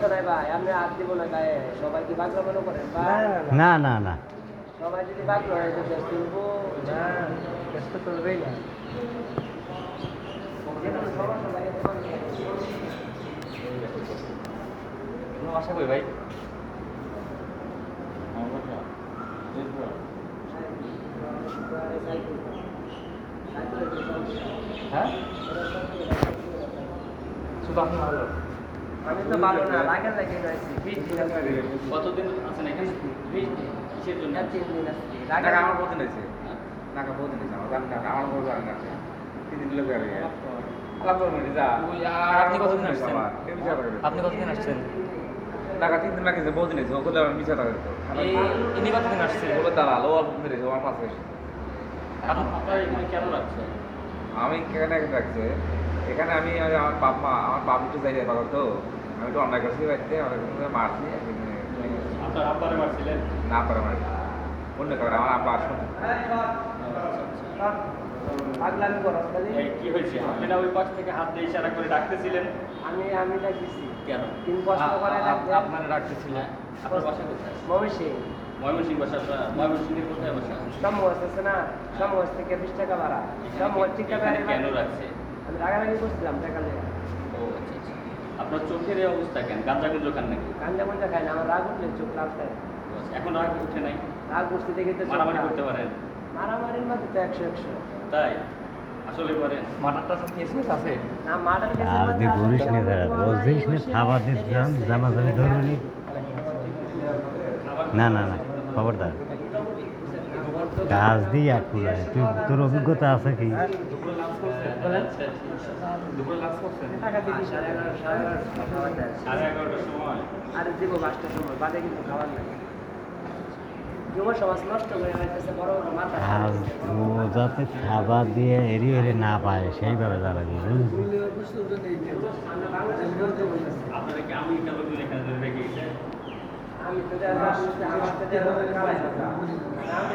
ভাই আপনি আর দিব না গায়ে সবাই কি বাগলা মনে করেন না না না সবাই যদি বাগলা হয় তো বেশ তুলবো না ব্যস্ত চলবেই না আশা করি ভাই হ্যাঁ শুধু আপনি ভালো আমি তো ভালো না লাগার লাগে রয়েছি 20 দিন কতদিন আছেন এখানে 20 দিন কিসের জন্য 3 দিন আছে টাকা আমার কত নিয়েছে টাকা কত নিয়েছে আমার জানি না আমার কত জানি না 3 দিন লোক আর আলাপ করবেন যা আপনি কতদিন আসছেন আপনি কতদিন আসছেন টাকা 3 দিন লাগিয়েছে বহুত নিয়েছে ওকে তো মিছা টাকা দিত ইনি কতদিন আসছেন ওকে দালাল ও অল্প মেরেছে আমার পাশে আপনার এখানে কেন রাখছেন আমি কেন রাখছে এখানে আমি আমার বাপ একটু যাই পাগল তো আমি একটু অন্যায় করছি বাড়িতে অনেক মারছি আপনার আব্বারে মারছিলেন না পারে মারি অন্য কারণে আমার আব্বা আসুন পাগলামি করো কি হয়েছে আপনি না ওই পাশ থেকে হাত দিয়ে ইশারা করে ডাকতেছিলেন আমি ডাকছি কেন 3 বছর করে ডাকতে আপনারা ডাকতেছিলেন আপনার বাসা কোথায় ময়মনসিংহ ময়মনসিংহ বাসা ময়মনসিংহের কোথায় বাসা সমোস আছে না সমোস থেকে 20 টাকা ভাড়া সমোস থেকে কেন রাখছে আমি রাগারাগি করছিলাম টাকা নিয়ে ও আচ্ছা আচ্ছা আপনার চোখের এই অবস্থা কেন গাঁজা গুঁজো খান নাকি গাঞ্জা মঞ্জা খাই না আমার রাগ উঠলে চোখ লাল খায় ও আচ্ছা, এখন রাগ উঠে নাই রাগ উঠতে দেখে তো চোখ মারামারি লাল। করতে পারেন মারামারির মধ্যে তো 100 তাই আসলে পারেন মাটারটা সব কেসমেস আছে না মার্ডার কেসের আর মধ্যে দি বলিস নি দাদা রোজ দিস নি খাবার দিচ্ছিলাম জামাজামি ধরুনি না না না খবরদার কাজ দিই এক কুলায় তুই তোর অভিজ্ঞতা আছে কি দুপুরে লাঞ্চ করছেন দুপুরে লাঞ্চ করছেন টাকা দিবি 11:30 11:30টার সময় আর দিব 5টার সময় বাদে কিন্তু খাবার লাগে যুব সমাজ নষ্ট করে হইতেছে বড় বড় মাথা আজ ও যাতে খাবার দিয়ে এড়িয়ে এড়িয়ে না পায় সেইভাবে জ্বালাবি বুঝলি আপনারা কি আমি কেন এখানে রেখে গেছে আমি তো আমার